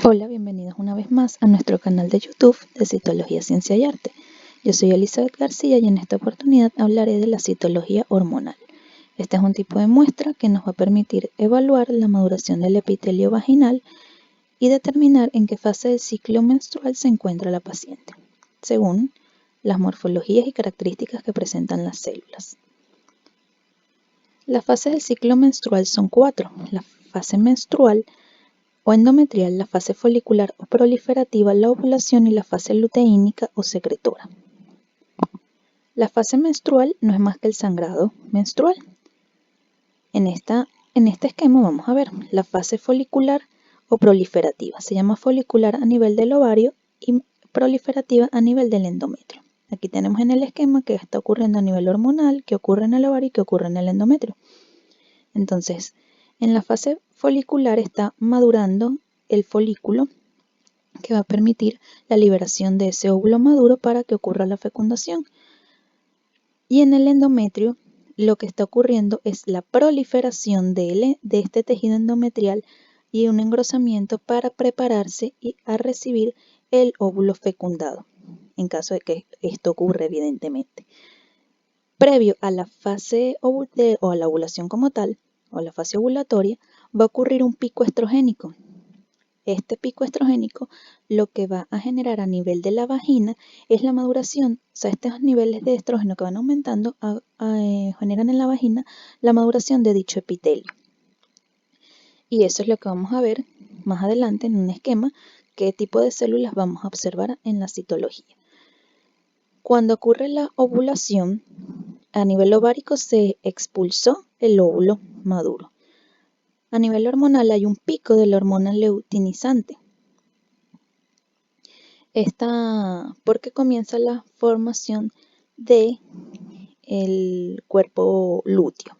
Hola, bienvenidos una vez más a nuestro canal de YouTube de Citología, Ciencia y Arte. Yo soy Elizabeth García y en esta oportunidad hablaré de la citología hormonal. Este es un tipo de muestra que nos va a permitir evaluar la maduración del epitelio vaginal y determinar en qué fase del ciclo menstrual se encuentra la paciente, según las morfologías y características que presentan las células. Las fases del ciclo menstrual son 4. La fase menstrual o endometrial, la fase folicular o proliferativa, la ovulación y la fase luteínica o secretora. La fase menstrual no es más que el sangrado menstrual. En este esquema vamos a ver la fase folicular o proliferativa. Se llama folicular a nivel del ovario y proliferativa a nivel del endometrio. Aquí tenemos en el esquema que está ocurriendo a nivel hormonal, que ocurre en el ovario y que ocurre en el endometrio. Entonces, en la fase folicular está madurando el folículo que va a permitir la liberación de ese óvulo maduro para que ocurra la fecundación. Y en el endometrio lo que está ocurriendo es la proliferación de este tejido endometrial y un engrosamiento para prepararse a recibir el óvulo fecundado, en caso de que esto ocurra evidentemente. Previo a la fase o a la ovulación como tal, o la fase ovulatoria, va a ocurrir un pico estrogénico. Este pico estrogénico lo que va a generar a nivel de la vagina es la maduración, o sea, estos niveles de estrógeno que van aumentando generan en la vagina la maduración de dicho epitelio. Y eso es lo que vamos a ver más adelante en un esquema, qué tipo de células vamos a observar en la citología. Cuando ocurre la ovulación, a nivel ovárico se expulsó el óvulo maduro. A nivel hormonal hay un pico de la hormona luteinizante. Porque comienza la formación de el cuerpo lúteo,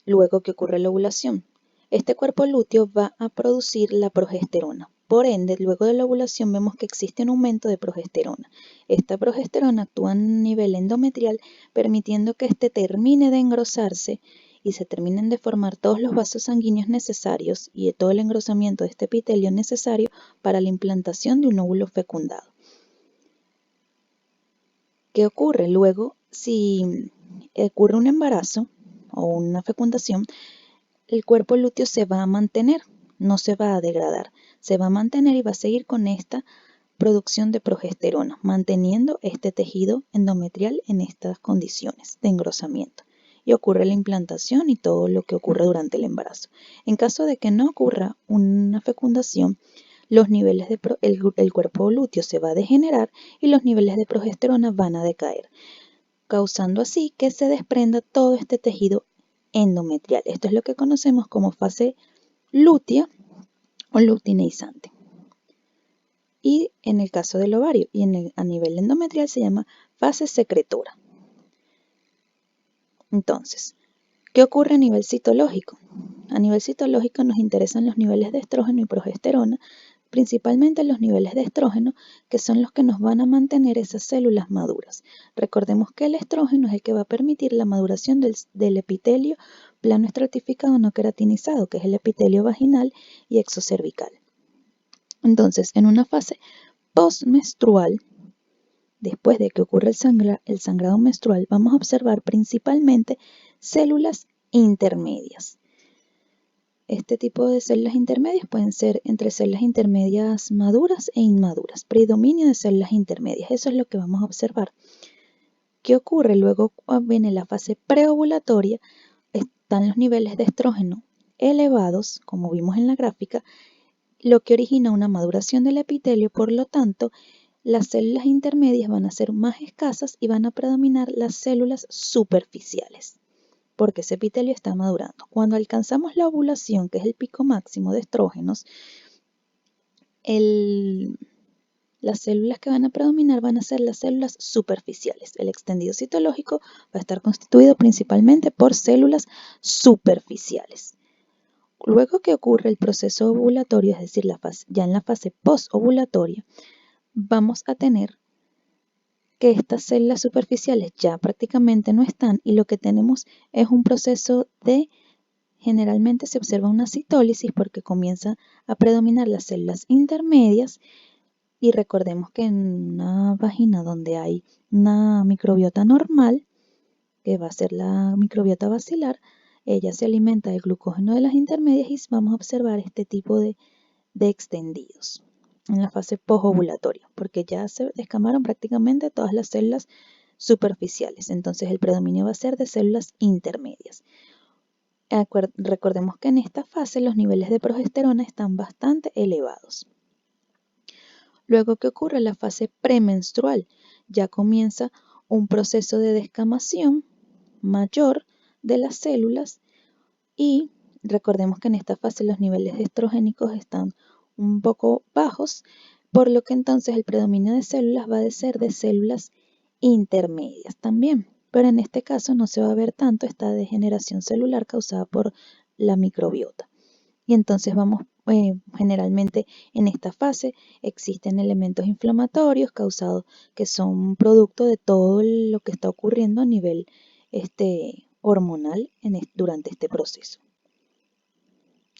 luego que ocurre la ovulación. Este cuerpo lúteo va a producir la progesterona. Por ende, luego de la ovulación vemos que existe un aumento de progesterona. Esta progesterona actúa a nivel endometrial, permitiendo que éste termine de engrosarse y se terminen de formar todos los vasos sanguíneos necesarios y todo el engrosamiento de este epitelio necesario para la implantación de un óvulo fecundado. ¿Qué ocurre? Luego, si ocurre un embarazo o una fecundación, el cuerpo lúteo se va a mantener, no se va a degradar, se va a mantener y va a seguir con esta producción de progesterona, manteniendo este tejido endometrial en estas condiciones de engrosamiento. Y ocurre la implantación y todo lo que ocurre durante el embarazo. En caso de que no ocurra una fecundación, los niveles el cuerpo lúteo se va a degenerar y los niveles de progesterona van a decaer, causando así que se desprenda todo este tejido endometrial. Esto es lo que conocemos como fase lútea o luteinizante. Y en el caso del ovario y a nivel endometrial se llama fase secretora. Entonces, ¿qué ocurre a nivel citológico? A nivel citológico nos interesan los niveles de estrógeno y progesterona, principalmente los niveles de estrógeno, que son los que nos van a mantener esas células maduras. Recordemos que el estrógeno es el que va a permitir la maduración del epitelio plano estratificado no queratinizado, que es el epitelio vaginal y exocervical. Entonces, en una fase postmenstrual, después de que ocurre el sangrado menstrual, vamos a observar principalmente células intermedias. Este tipo de células intermedias pueden ser entre células intermedias maduras e inmaduras, predominio de células intermedias. Eso es lo que vamos a observar. ¿Qué ocurre? Luego viene la fase preovulatoria, están los niveles de estrógeno elevados, como vimos en la gráfica, lo que origina una maduración del epitelio, por lo tanto, las células intermedias van a ser más escasas y van a predominar las células superficiales, porque ese epitelio está madurando. Cuando alcanzamos la ovulación, que es el pico máximo de estrógenos, las células que van a predominar van a ser las células superficiales. El extendido citológico va a estar constituido principalmente por células superficiales. Luego que ocurre el proceso ovulatorio, es decir, ya en la fase postovulatoria, vamos a tener que estas células superficiales ya prácticamente no están y lo que tenemos es un proceso de generalmente se observa una citólisis porque comienza a predominar las células intermedias y recordemos que en una vagina donde hay una microbiota normal, que va a ser la microbiota bacilar, ella se alimenta del glucógeno de las intermedias y vamos a observar este tipo de extendidos en la fase posovulatoria, porque ya se descamaron prácticamente todas las células superficiales, entonces el predominio va a ser de células intermedias. Recordemos que en esta fase los niveles de progesterona están bastante elevados. Luego, ¿qué ocurre? La fase premenstrual ya comienza un proceso de descamación mayor de las células y recordemos que en esta fase los niveles estrogénicos están un poco bajos, por lo que entonces el predominio de células va a ser de células intermedias también, pero en este caso no se va a ver tanto esta degeneración celular causada por la microbiota. Y entonces generalmente en esta fase existen elementos inflamatorios causados que son producto de todo lo que está ocurriendo a nivel hormonal durante este proceso.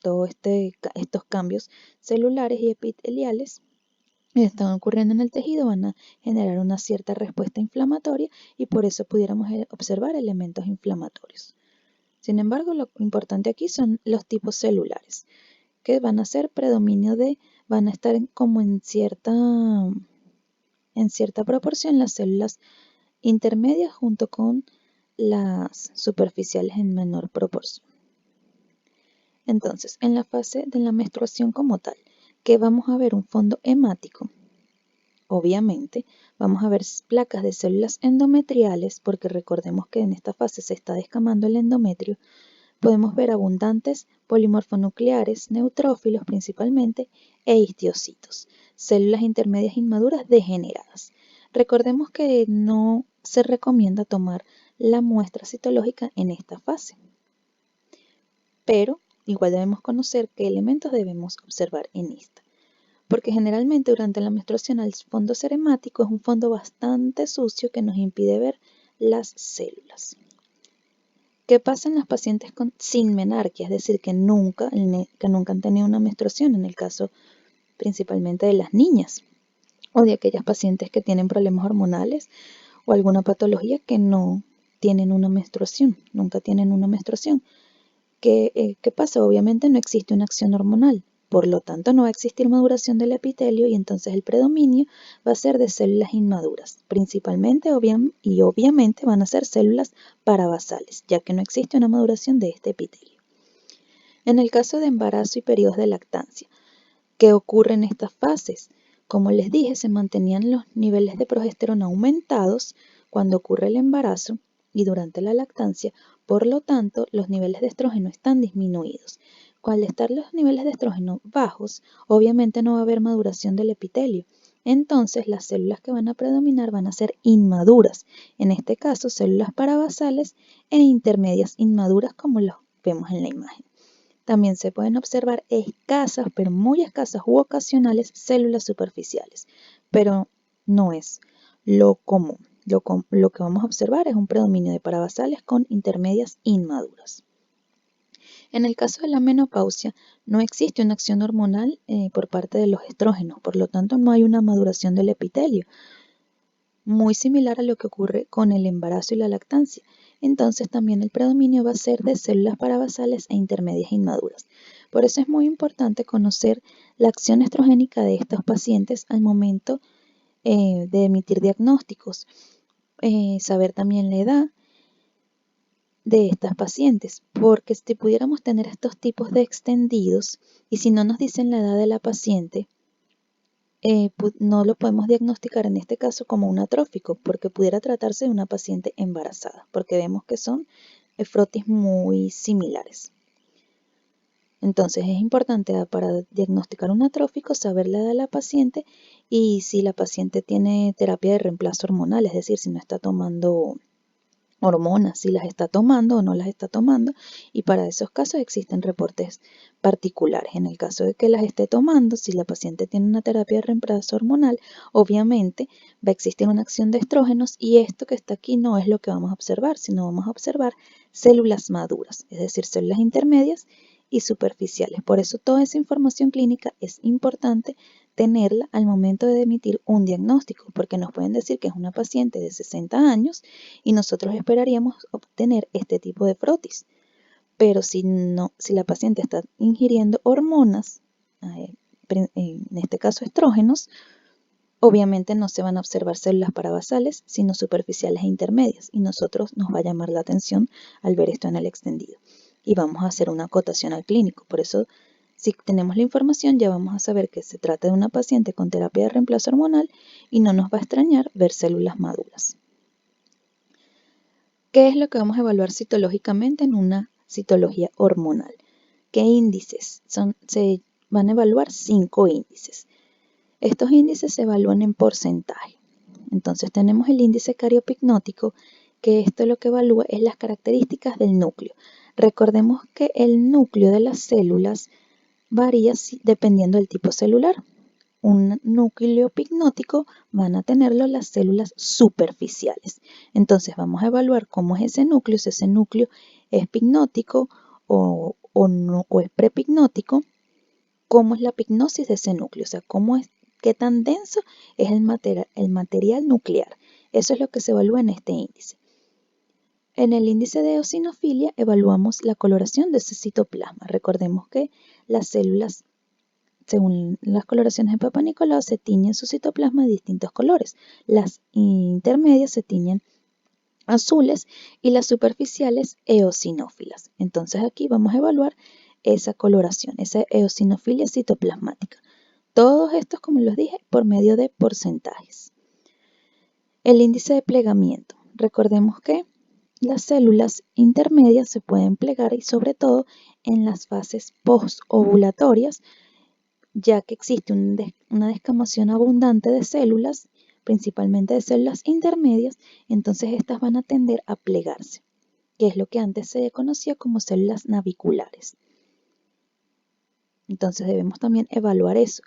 Todos estos cambios celulares y epiteliales que están ocurriendo en el tejido van a generar una cierta respuesta inflamatoria y por eso pudiéramos observar elementos inflamatorios. Sin embargo, lo importante aquí son los tipos celulares, que van a ser van a estar como en cierta proporción las células intermedias junto con las superficiales en menor proporción. Entonces, en la fase de la menstruación como tal, que vamos a ver un fondo hemático, obviamente vamos a ver placas de células endometriales, porque recordemos que en esta fase se está descamando el endometrio. Podemos ver abundantes polimorfonucleares, neutrófilos principalmente, e histiocitos, células intermedias inmaduras degeneradas. Recordemos que no se recomienda tomar la muestra citológica en esta fase, pero igual debemos conocer qué elementos debemos observar en esta, porque generalmente durante la menstruación el fondo seremático es un fondo bastante sucio que nos impide ver las células. ¿Qué pasa en las pacientes sin menarquia? Es decir, que nunca han tenido una menstruación, en el caso principalmente de las niñas o de aquellas pacientes que tienen problemas hormonales o alguna patología que no tienen una menstruación, nunca tienen una menstruación. ¿Qué pasa? Obviamente no existe una acción hormonal, por lo tanto no va a existir maduración del epitelio y entonces el predominio va a ser de células inmaduras, principalmente y obviamente van a ser células parabasales, ya que no existe una maduración de este epitelio. En el caso de embarazo y periodos de lactancia, ¿qué ocurre en estas fases? Como les dije, se mantenían los niveles de progesterona aumentados cuando ocurre el embarazo y durante la lactancia, por lo tanto, los niveles de estrógeno están disminuidos. Al estar los niveles de estrógeno bajos, obviamente no va a haber maduración del epitelio. Entonces, las células que van a predominar van a ser inmaduras. En este caso, células parabasales e intermedias inmaduras, como lo vemos en la imagen. También se pueden observar escasas, pero muy escasas u ocasionales células superficiales, pero no es lo común. Lo que vamos a observar es un predominio de parabasales con intermedias inmaduras. En el caso de la menopausia, no existe una acción hormonal por parte de los estrógenos, por lo tanto no hay una maduración del epitelio, muy similar a lo que ocurre con el embarazo y la lactancia. Entonces también el predominio va a ser de células parabasales e intermedias inmaduras. Por eso es muy importante conocer la acción estrogénica de estos pacientes al momento de emitir diagnósticos. Saber también la edad de estas pacientes, porque si pudiéramos tener estos tipos de extendidos y si no nos dicen la edad de la paciente, no lo podemos diagnosticar en este caso como un atrófico, porque pudiera tratarse de una paciente embarazada, porque vemos que son frotis muy similares. Entonces es importante para diagnosticar un atrófico saber la edad de la paciente y si la paciente tiene terapia de reemplazo hormonal, es decir, si no está tomando hormonas, si las está tomando o no las está tomando, y para esos casos existen reportes particulares. En el caso de que las esté tomando, si la paciente tiene una terapia de reemplazo hormonal, obviamente va a existir una acción de estrógenos y esto que está aquí no es lo que vamos a observar, sino vamos a observar células maduras, es decir, células intermedias y superficiales. Por eso toda esa información clínica es importante tenerla al momento de emitir un diagnóstico, porque nos pueden decir que es una paciente de 60 años y nosotros esperaríamos obtener este tipo de frotis. Pero si la paciente está ingiriendo hormonas, en este caso estrógenos, obviamente no se van a observar células parabasales, sino superficiales e intermedias, y nosotros nos va a llamar la atención al ver esto en el extendido. Y vamos a hacer una acotación al clínico. Por eso, si tenemos la información, ya vamos a saber que se trata de una paciente con terapia de reemplazo hormonal y no nos va a extrañar ver células maduras. ¿Qué es lo que vamos a evaluar citológicamente en una citología hormonal? ¿Qué índices? Se van a evaluar 5 índices. Estos índices se evalúan en porcentaje. Entonces tenemos el índice cariopicnótico, que esto lo que evalúa es las características del núcleo. Recordemos que el núcleo de las células varía dependiendo del tipo celular. Un núcleo picnótico van a tenerlo las células superficiales. Entonces vamos a evaluar cómo es ese núcleo, si ese núcleo es picnótico o es prepicnótico, cómo es la picnosis de ese núcleo, o sea, qué tan denso es el material nuclear. Eso es lo que se evalúa en este índice. En el índice de eosinofilia evaluamos la coloración de ese citoplasma. Recordemos que las células, según las coloraciones de Papa Nicolau, se tiñen su citoplasma de distintos colores. Las intermedias se tiñen azules y las superficiales eosinófilas. Entonces aquí vamos a evaluar esa coloración, esa eosinofilia citoplasmática. Todos estos, como los dije, por medio de porcentajes. El índice de plegamiento. Recordemos que las células intermedias se pueden plegar y sobre todo en las fases postovulatorias, ya que existe una descamación abundante de células, principalmente de células intermedias, entonces estas van a tender a plegarse, que es lo que antes se conocía como células naviculares. Entonces debemos también evaluar eso.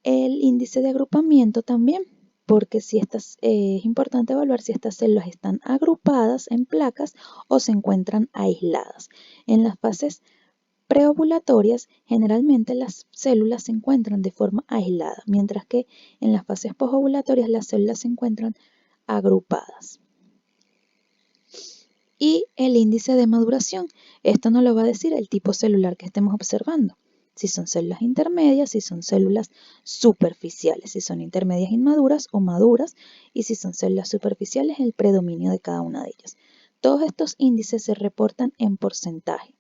El índice de agrupamiento también, porque es importante evaluar si estas células están agrupadas en placas o se encuentran aisladas. En las fases preovulatorias, generalmente las células se encuentran de forma aislada, mientras que en las fases posovulatorias las células se encuentran agrupadas. Y el índice de maduración, esto nos lo va a decir el tipo celular que estemos observando. Si son células intermedias, si son células superficiales, si son intermedias inmaduras o maduras, y si son células superficiales, el predominio de cada una de ellas. Todos estos índices se reportan en porcentaje.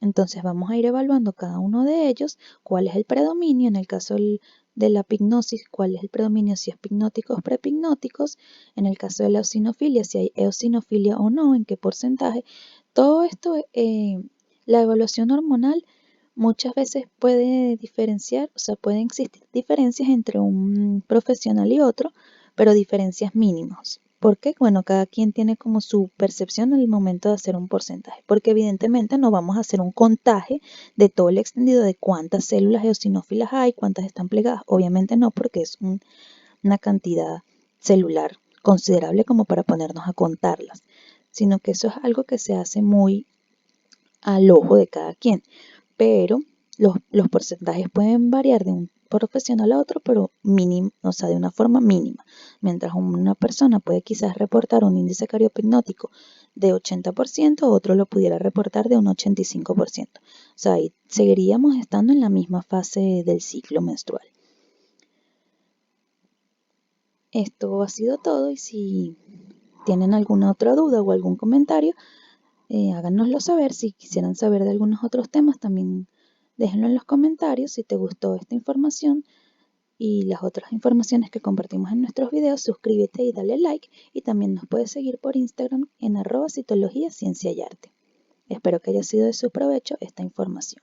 Entonces vamos a ir evaluando cada uno de ellos, cuál es el predominio, en el caso de la pignosis, cuál es el predominio, si es picnóticos o prepicnóticos, en el caso de la eosinofilia, si hay eosinofilia o no, en qué porcentaje. Todo esto, la evaluación hormonal muchas veces puede diferenciar, o sea, pueden existir diferencias entre un profesional y otro, pero diferencias mínimas. ¿Por qué? Bueno, cada quien tiene como su percepción al momento de hacer un porcentaje, porque evidentemente no vamos a hacer un contaje de todo el extendido de cuántas células eosinófilas hay, cuántas están plegadas. Obviamente no, porque es una cantidad celular considerable como para ponernos a contarlas, sino que eso es algo que se hace muy al ojo de cada quien. Pero los porcentajes pueden variar de un profesional a otro, pero mínimo, o sea, de una forma mínima. Mientras una persona puede quizás reportar un índice cariopicnótico de 80%, otro lo pudiera reportar de un 85%. O sea, ahí seguiríamos estando en la misma fase del ciclo menstrual. Esto ha sido todo y si tienen alguna otra duda o algún comentario, háganoslo saber. Si quisieran saber de algunos otros temas, también déjenlo en los comentarios. Si te gustó esta información y las otras informaciones que compartimos en nuestros videos, suscríbete y dale like. Y también nos puedes seguir por Instagram en @citología, ciencia y arte. Espero que haya sido de su provecho esta información.